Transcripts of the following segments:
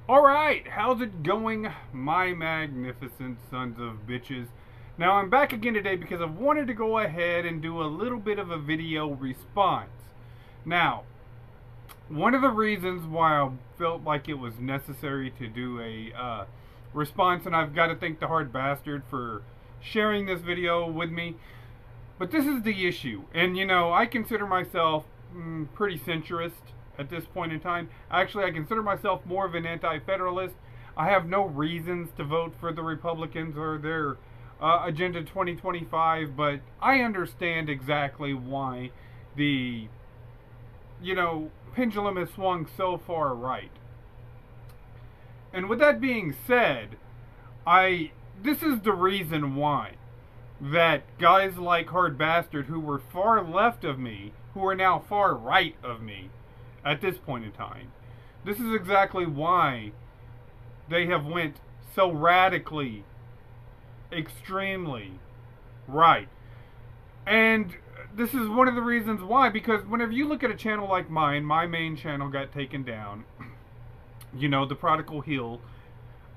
Alright, how's it going, my magnificent sons of bitches? Now, I'm back again today because I wanted to go ahead and do a little bit of a video response. Now, one of the reasons why I felt like it was necessary to do a response, and I've got to thank the hard bastard for sharing this video with me, but this is the issue. And, I consider myself pretty centrist at this point in time. Actually, I consider myself more of an anti-federalist. I have no reasons to vote for the Republicans or their Agenda 2025, but I understand exactly why the, pendulum has swung so far right. And with that being said, this is the reason why that guys like Hard Bastard, who were far left of me, who are now far right of me, at this point in time, this is exactly why they have went so radically, extremely right. And this is one of the reasons why, because whenever you look at a channel like mine, my main channel got taken down, the Prodigal Heel,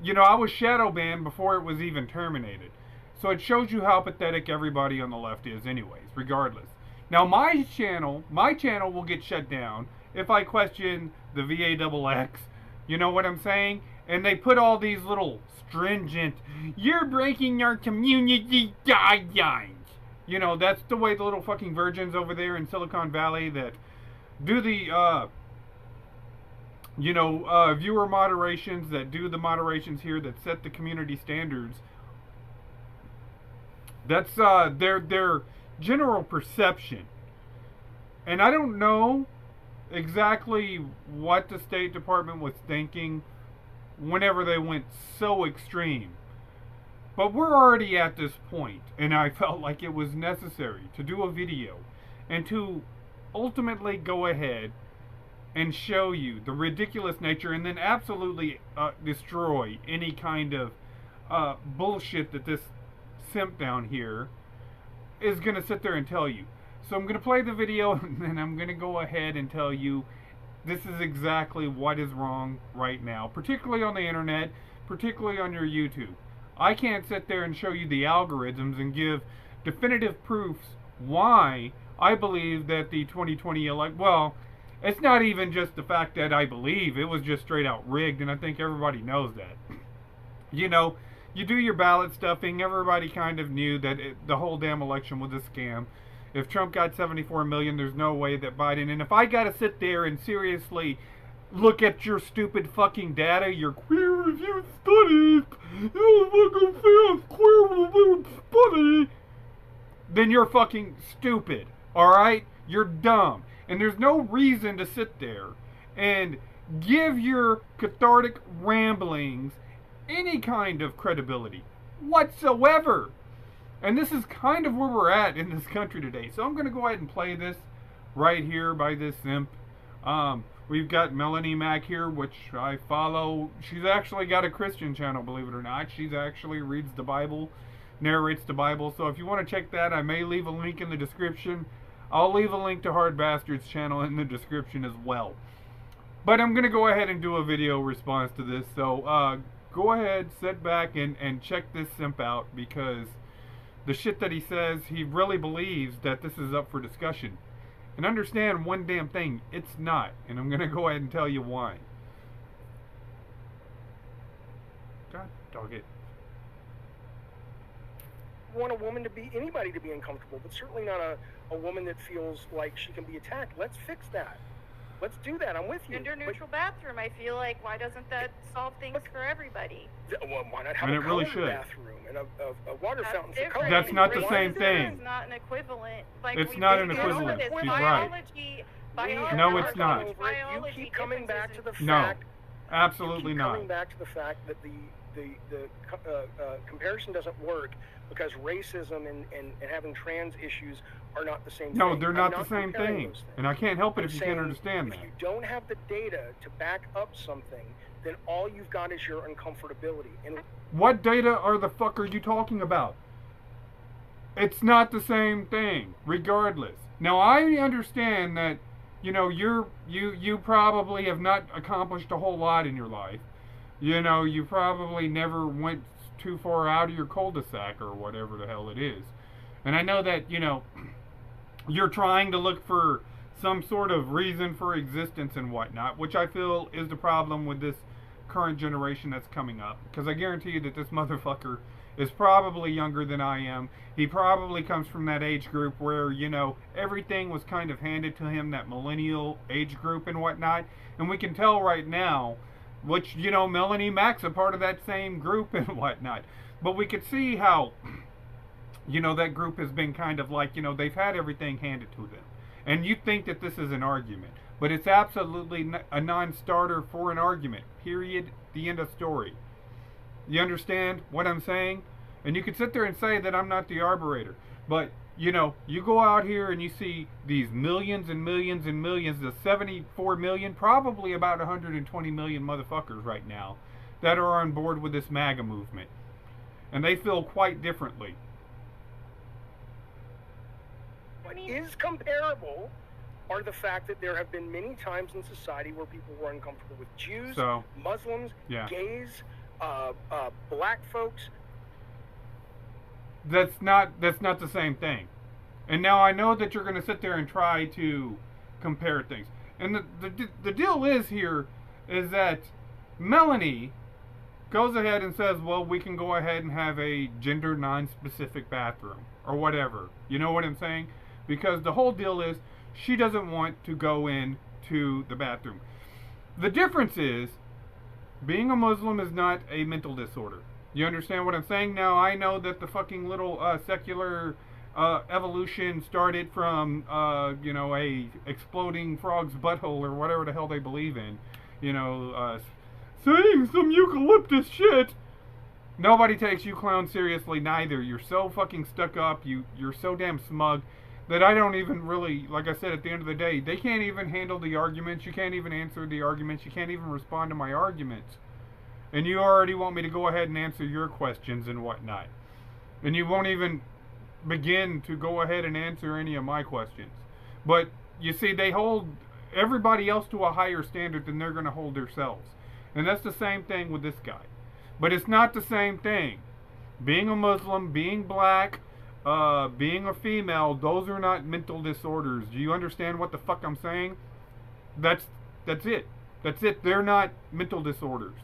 I was shadow banned before it was even terminated. So it shows you how pathetic everybody on the left is anyways, regardless. Now my channel will get shut down if I question the VAXX, you know what I'm saying? And they put all these little stringent, you're breaking our community guidelines. That's the way the little fucking virgins over there in Silicon Valley that do the, viewer moderations, that do the moderations here, that set the community standards. That's their general perception. And I don't know exactly what the State Department was thinking whenever they went so extreme. But we're already at this point, and I felt like it was necessary to do a video and to ultimately go ahead and show you the ridiculous nature, and then absolutely destroy any kind of bullshit that this simp down here is going to sit there and tell you. So I'm going to play the video, and then I'm going to go ahead and tell you this is exactly what is wrong right now, particularly on the internet, particularly on your YouTube. I can't sit there and show you the algorithms and give definitive proofs why I believe that the 2020 well, it's not even just the fact that I believe, it was just straight out rigged, and I think everybody knows that. You do your ballot stuffing, everybody kind of knew that the whole damn election was a scam. If Trump got 74 million, there's no way that Biden, and if I gotta sit there and seriously look at your stupid fucking data, your queer review studies, then you're fucking stupid, alright? You're dumb. And there's no reason to sit there and give your cathartic ramblings any kind of credibility whatsoever. And this is kind of where we're at in this country today. So I'm going to go ahead and play this right here by this simp. We've got Melonie Mac here, which I follow. She's actually got a Christian channel, believe it or not. She's actually reads the Bible, narrates the Bible. So if you want to check that, I may leave a link in the description. I'll leave a link to Hard Bastard's channel in the description as well. But I'm going to go ahead and do a video response to this. So go ahead, sit back, and check this simp out, because the shit that he says, he really believes that this is up for discussion. And understand one damn thing, it's not. And I'm going to go ahead and tell you why. God dog it. Want a woman to be, anybody to be uncomfortable, but certainly not a woman that feels like she can be attacked. Let's fix that. Let's do that. I'm with you. Gender-neutral bathroom. I feel like, why doesn't that solve things for everybody? Well, why not have a colored bathroom and a water fountain for color? That's not the same thing. It's not an equivalent. Like, it's not an equivalent. She's right. No, it's not. You keep coming back to the fact. No, absolutely not. Coming back to the fact that the comparison doesn't work because racism and having trans issues are not the same thing. No, they're not the same thing. And I can't help it if you can't understand that. If you don't have the data to back up something, then all you've got is your uncomfortability. And what data are the fuck are you talking about? It's not the same thing, regardless. Now I understand that, you probably have not accomplished a whole lot in your life. you know, you probably never went too far out of your cul-de-sac or whatever the hell it is. And I know that, you know, you're trying to look for some sort of reason for existence and whatnot, which I feel is the problem with this current generation that's coming up. Because I guarantee you that this motherfucker is probably younger than I am. He probably comes from that age group where, you know, everything was kind of handed to him, that millennial age group and whatnot. And we can tell right now, which, you know, Melonie Mac's a part of that same group and whatnot. But we could see how, you know, that group has been kind of like, you know, they've had everything handed to them. And you think that this is an argument. But it's absolutely a non-starter for an argument. Period. The end of story. You understand what I'm saying? And you could sit there and say that I'm not the arbiter. But, you know, you go out here and you see these millions and millions and millions, the 74 million, probably about 120 million motherfuckers right now that are on board with this MAGA movement. And they feel quite differently. What is comparable are the fact that there have been many times in society where people were uncomfortable with Jews, Muslims, gays, black folks. That's not the same thing. And now I know that you're going to sit there and try to compare things. And the deal is here is that Melonie goes ahead and says, well, we can go ahead and have a gender non-specific bathroom or whatever. You know what I'm saying? Because the whole deal is she doesn't want to go into the bathroom. The difference is being a Muslim is not a mental disorder. You understand what I'm saying? Now, I know that the fucking little secular evolution started from, you know, a exploding frog's butthole or whatever the hell they believe in. You know, saying some eucalyptus shit. Nobody takes you clowns seriously, neither. You're so fucking stuck up. You're so damn smug that I don't even really, like I said, at the end of the day, they can't even handle the arguments. You can't even answer the arguments. You can't even respond to my arguments. And you already want me to go ahead and answer your questions and whatnot. And you won't even begin to go ahead and answer any of my questions. But, you see, they hold everybody else to a higher standard than they're going to hold themselves. And that's the same thing with this guy. But it's not the same thing. Being a Muslim, being black, being a female, those are not mental disorders. Do you understand what the fuck I'm saying? That's it. That's it. They're not mental disorders.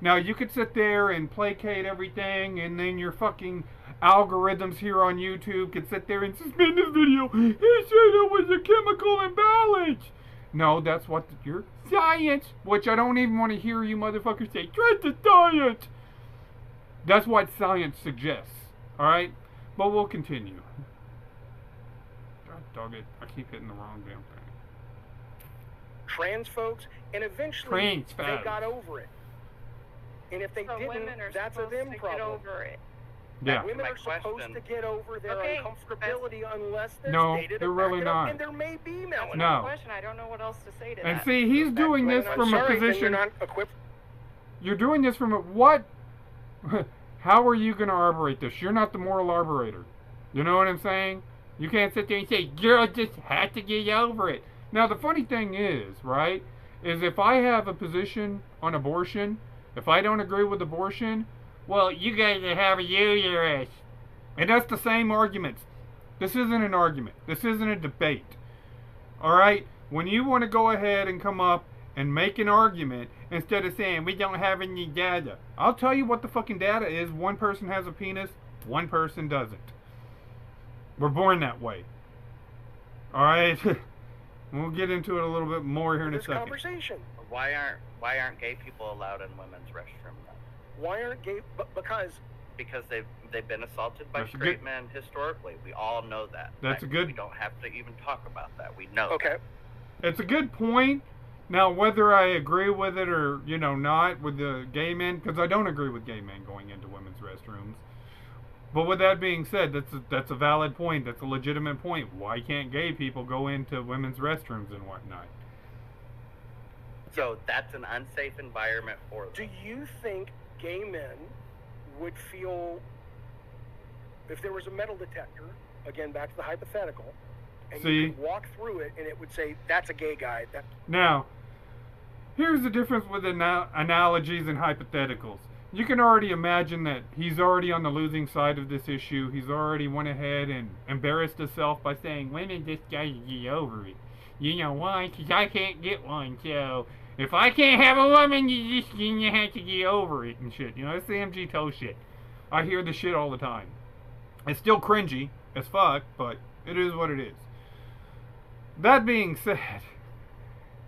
Now, you could sit there and placate everything, and then your fucking algorithms here on YouTube could sit there and suspend this video. He said it was a chemical imbalance. No, that's what your science, which I don't even want to hear you motherfuckers say, trust the science. That's what science suggests. Alright? But we'll continue. God dog it. I keep hitting the wrong damn thing. Trans folks, and eventually they got over it. And if they didn't, that's a them problem. Get over it. Yeah. Women are supposed to get over their uncomfortability unless they're stated they're really not. And there may be Melonie. No. Question. I don't know what else to say to that. And see, he's doing this from a position. You're not equipped. You're doing this from a what? How are you going to arbitrate this? You're not the moral arbiter. You know what I'm saying? You can't sit there and say, girl just had to get over it. Now, the funny thing is, right, is if I have a position on abortion, if I don't agree with abortion, well, you guys are having uterus. And that's the same arguments. This isn't an argument. This isn't a debate. Alright? When you want to go ahead and come up and make an argument, instead of saying, we don't have any data. I'll tell you what the fucking data is. One person has a penis, one person doesn't. We're born that way. Alright? We'll get into it a little bit more here in a second. Conversation. Why aren't gay people allowed in women's restrooms then? Why aren't gay? Because they've been assaulted by straight men historically. We all know that. That's a good. We don't have to even talk about that. We know. Okay. It's a good point. Now, whether I agree with it or not with the gay men, because I don't agree with gay men going into women's restrooms. But with that being said, that's a valid point. That's a legitimate point. Why can't gay people go into women's restrooms and whatnot? So that's an unsafe environment for them. Do you think gay men would feel, if there was a metal detector, again, back to the hypothetical, and you could walk through it and it would say, that's a gay guy? Now, Here's the difference with analogies and hypotheticals. You can already imagine that he's already on the losing side of this issue. He's already went ahead and embarrassed himself by saying, women just gotta get over it. You know why? Because I can't get one, so if I can't have a woman, you have to get over it and shit. You know, it's the MG toe shit. I hear this shit all the time. It's still cringy as fuck, but it is what it is. That being said,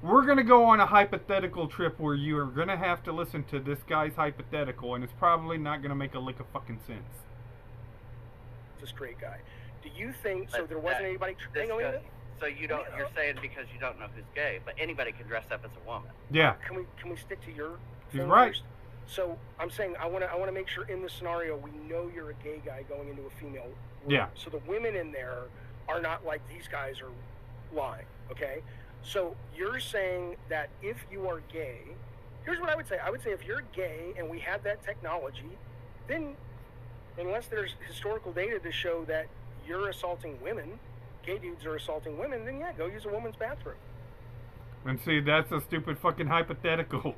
we're going to go on a hypothetical trip where you are going to have to listen to this guy's hypothetical, and it's probably not going to make a lick of fucking sense. This great guy. Do you think, so there wasn't anybody... So you don't, you're saying because you don't know who's gay, but anybody can dress up as a woman. Yeah. Can we stick to your He's right. First? So I'm saying I want to make sure in the scenario we know you're a gay guy going into a female room. Yeah. So the women in there are not like these guys are lying, okay? So you're saying that if you are gay, here's what I would say. I would say if you're gay and we have that technology, then unless there's historical data to show that you're assaulting women, gay dudes are assaulting women, then yeah, go use a woman's bathroom. And see, that's a stupid fucking hypothetical.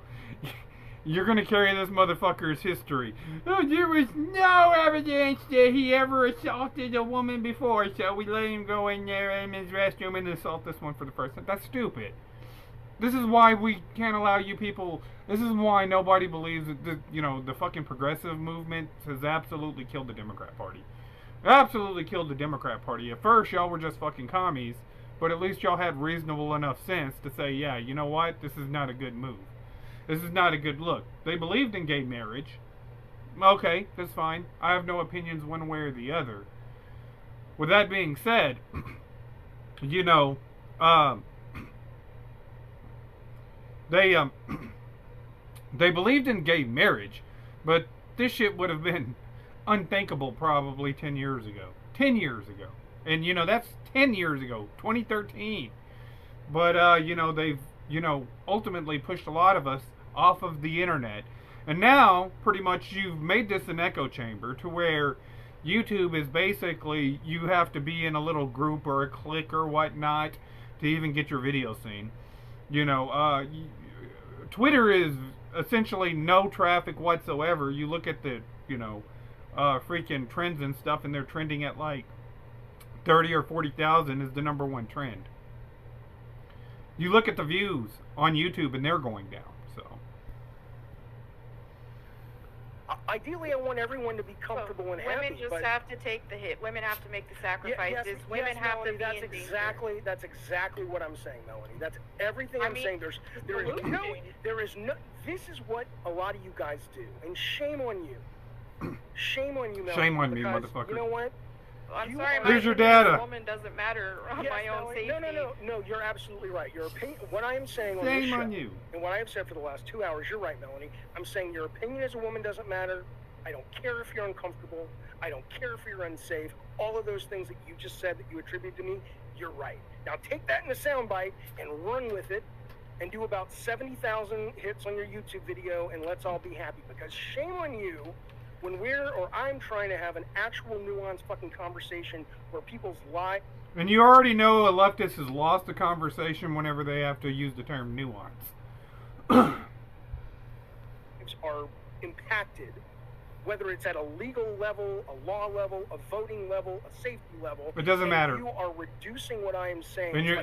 You're gonna carry this motherfucker's history. Oh, there was no evidence that he ever assaulted a woman before, so we let him go in there in his restroom and assault this one for the first time. That's stupid. This is why we can't allow you people. This is why nobody believes that the fucking progressive movement has absolutely killed the Democrat Party. Absolutely killed the Democrat Party. At first, y'all were just fucking commies, but at least y'all had reasonable enough sense to say, yeah, you know what? This is not a good move. This is not a good look. They believed in gay marriage. Okay, that's fine. I have no opinions one way or the other. With that being said, they believed in gay marriage, but this shit would have been unthinkable probably 10 years ago. 10 years ago. And, that's 10 years ago. 2013. But, they've, ultimately pushed a lot of us off of the internet. And now, pretty much, you've made this an echo chamber to where YouTube is basically, you have to be in a little group or a clique or whatnot to even get your video seen. Twitter is essentially no traffic whatsoever. You look at the, freaking trends and stuff, and they're trending at like 30 or 40,000 is the #1 trend. You look at the views on YouTube, and they're going down. So, ideally, I want everyone to be comfortable and happy. Women just have to take the hit. Women have to make the sacrifices. Women have Melanie, to be in danger. That's exactly what I'm saying, Melanie. That's everything I'm saying. There is no. This is what a lot of you guys do, and shame on you. Shame on you, Melanie. Shame on me, motherfucker. You know what? I'm sorry, here's your opinion data. as a woman doesn't matter on my own safety. No, you're absolutely right. Your opinion, what I am saying on Shame this show, on you. and what I have said for the last 2 hours, you're right, Melanie. I'm saying your opinion as a woman doesn't matter. I don't care if you're uncomfortable. I don't care if you're unsafe. All of those things that you just said that you attribute to me, you're right. Now take that in a soundbite and run with it and do about 70,000 hits on your YouTube video, and let's all be happy. Because shame on you when I'm trying to have an actual nuanced fucking conversation where people's lie. And you already know a leftist has lost the conversation whenever they have to use the term nuance. Are impacted, whether it's at a legal level, a law level, a voting level, a safety level. It doesn't matter. You are reducing what I am saying. And you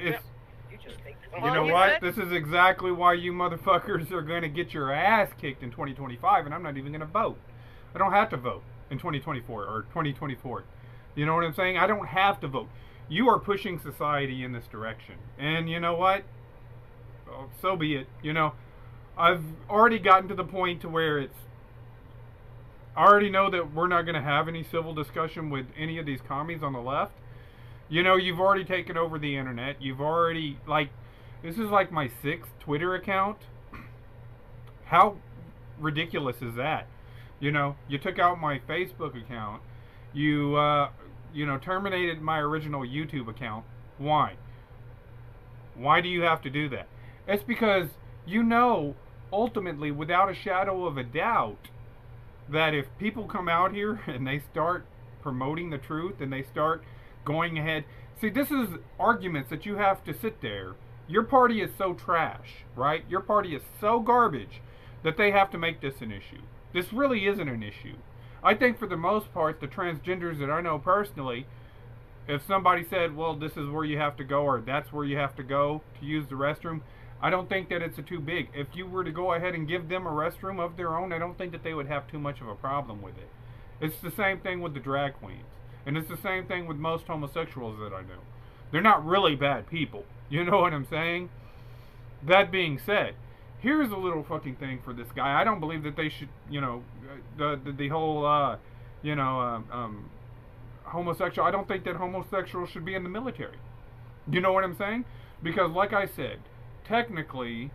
just think. You know what? This is exactly why you motherfuckers are going to get your ass kicked in 2025, and I'm not even going to vote. I don't have to vote in 2024 or 2024. You know what I'm saying? I don't have to vote. You are pushing society in this direction. And you know what? Well, so be it. I've already gotten to the point to where I already know that we're not going to have any civil discussion with any of these commies on the left. You've already taken over the internet. You've already, this is like my 6th Twitter account. How ridiculous is that? You took out my Facebook account. You terminated my original YouTube account. Why? Why do you have to do that? It's because ultimately, without a shadow of a doubt, that if people come out here and they start promoting the truth and they start going ahead. See, this is arguments that you have to sit there Your party is so trash, right? Your party is so garbage that they have to make this an issue. This really isn't an issue. I think for the most part, the transgenders that I know personally, if somebody said, well, this is where you have to go or that's where you have to go to use the restroom, I don't think that it's too big. If you were to go ahead and give them a restroom of their own, I don't think that they would have too much of a problem with it. It's the same thing with the drag queens. And it's the same thing with most homosexuals that I know. They're not really bad people. You know what I'm saying? That being said, here's a little fucking thing for this guy. I don't believe that they should, the whole, homosexual. I don't think that homosexuals should be in the military. You know what I'm saying? Because like I said, technically,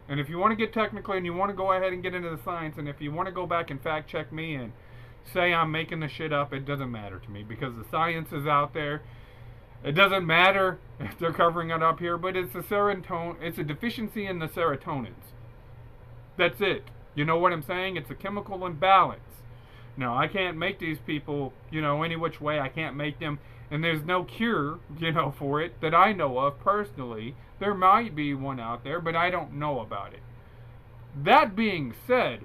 and if you want to get technically and you want to go ahead and get into the science, and if you want to go back and fact check me and say I'm making the shit up, it doesn't matter to me because the science is out there. It doesn't matter if they're covering it up here, but it's it's a deficiency in the serotonins. That's it. You know what I'm saying? It's a chemical imbalance. Now, I can't make these people, any which way. I can't make them, and there's no cure, for it that I know of personally. There might be one out there, but I don't know about it. That being said,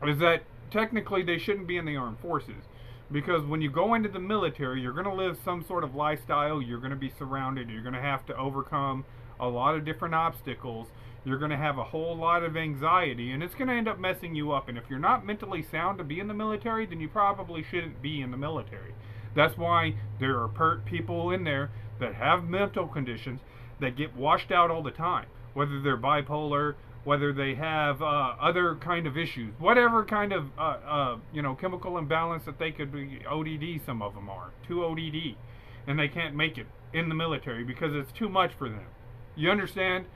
is that technically they shouldn't be in the armed forces. Because when you go into the military, you're going to live some sort of lifestyle. You're going to be surrounded. You're going to have to overcome a lot of different obstacles. You're going to have a whole lot of anxiety. And it's going to end up messing you up. And if you're not mentally sound to be in the military, then you probably shouldn't be in the military. That's why there are people in there that have mental conditions that get washed out all the time. Whether they're bipolar, whether they have other kind of issues, whatever kind of chemical imbalance that they could be. ODD, some of them are too ODD, and they can't make it in the military because it's too much for them. You understand?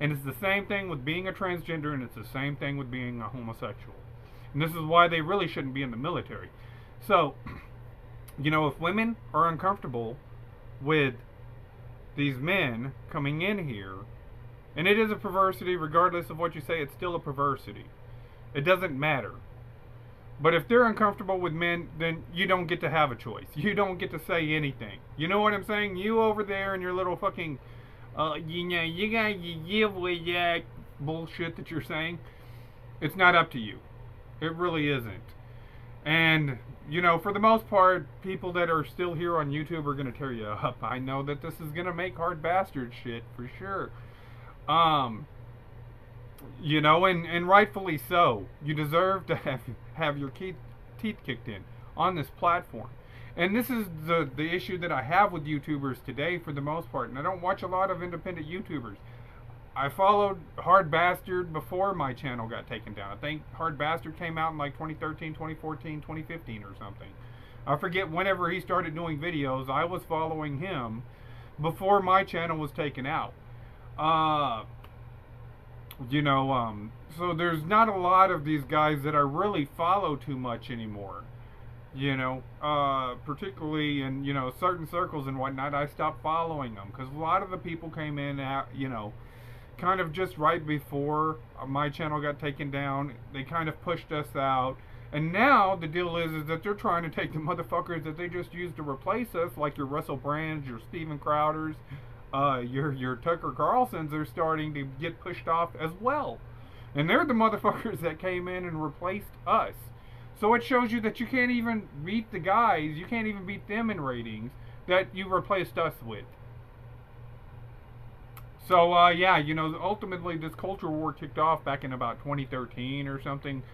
And it's the same thing with being a transgender, and it's the same thing with being a homosexual. And this is why they really shouldn't be in the military. So, if women are uncomfortable with these men coming in here, and it is a perversity, regardless of what you say, it's still a perversity. It doesn't matter. But if they're uncomfortable with men, then you don't get to have a choice. You don't get to say anything. You know what I'm saying? You over there and your little fucking, you gotta give with that bullshit that you're saying. It's not up to you. It really isn't. And, for the most part, people that are still here on YouTube are going to tear you up. I know that this is going to make hard bastard shit, for sure. And rightfully so. You deserve to have your teeth kicked in on this platform. And this is the issue that I have with YouTubers today for the most part. And I don't watch a lot of independent YouTubers. I followed Hard Bastard before my channel got taken down. I think Hard Bastard came out in like 2013, 2014, 2015 or something. I forget whenever he started doing videos. I was following him before my channel was taken out. So there's not a lot of these guys that I really follow too much anymore. Particularly in, certain circles and whatnot, I stopped following them. Because a lot of the people came in, kind of just right before my channel got taken down. They kind of pushed us out. And now the deal is that they're trying to take the motherfuckers that they just used to replace us, like your Russell Brands, your Steven Crowders, your Tucker Carlsons are starting to get pushed off as well. And they're the motherfuckers that came in and replaced us. So it shows you that you can't even beat the guys, you can't even beat them in ratings that you replaced us with. So, ultimately this culture war kicked off back in about 2013 or something,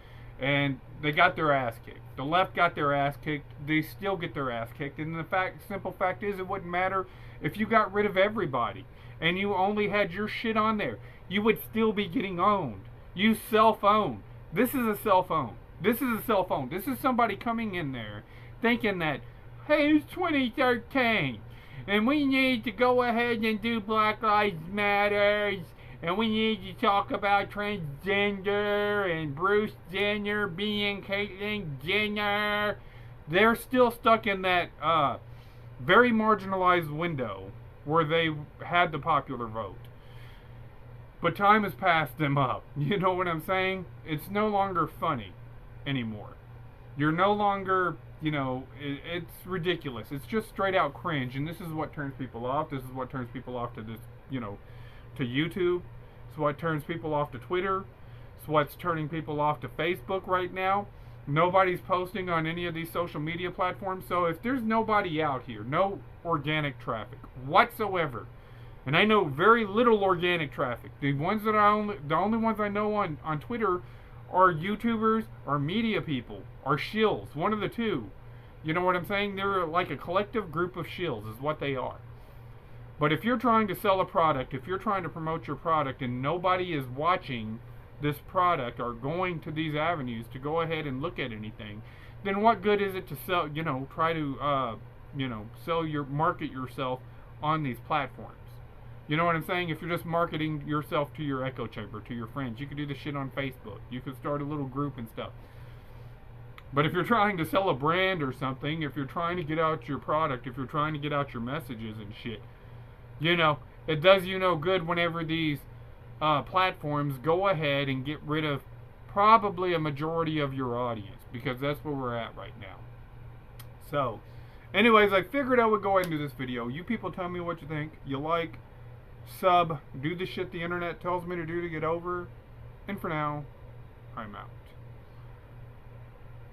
and they got their ass kicked. The left got their ass kicked, they still get their ass kicked, and the simple fact is it wouldn't matter if you got rid of everybody and you only had your shit on there. You would still be getting owned. You self-own. This is a self-own. This is a self-own. This is somebody coming in there thinking that, hey, it's 2013 and we need to go ahead and do Black Lives Matters, and we need to talk about transgender and Bruce Jenner being Caitlyn Jenner. They're still stuck in that very marginalized window where they had the popular vote. But time has passed them up. You know what I'm saying? It's no longer funny anymore. You're no longer, it's ridiculous. It's just straight out cringe, and this is what turns people off. This is what turns people off to this, to YouTube. It's what turns people off to Twitter. It's what's turning people off to Facebook right now. Nobody's posting on any of these social media platforms. So if there's nobody out here, no organic traffic whatsoever, and I know very little organic traffic. The only ones I know on Twitter are YouTubers, are media people, are shills. One of the two. You know what I'm saying? They're like a collective group of shills is what they are. But if you're trying to sell a product, if you're trying to promote your product and nobody is watching this product or going to these avenues to go ahead and look at anything, then what good is it to sell, try to, market yourself on these platforms? You know what I'm saying? If you're just marketing yourself to your echo chamber, to your friends, you could do this shit on Facebook. You could start a little group and stuff. But if you're trying to sell a brand or something, if you're trying to get out your product, if you're trying to get out your messages and shit, it does you no good whenever these platforms go ahead and get rid of probably a majority of your audience, because that's where we're at right now. So, anyways, I figured I would go ahead and do this video. You people tell me what you think. You like, sub, do the shit the internet tells me to do to get over. And for now, I'm out.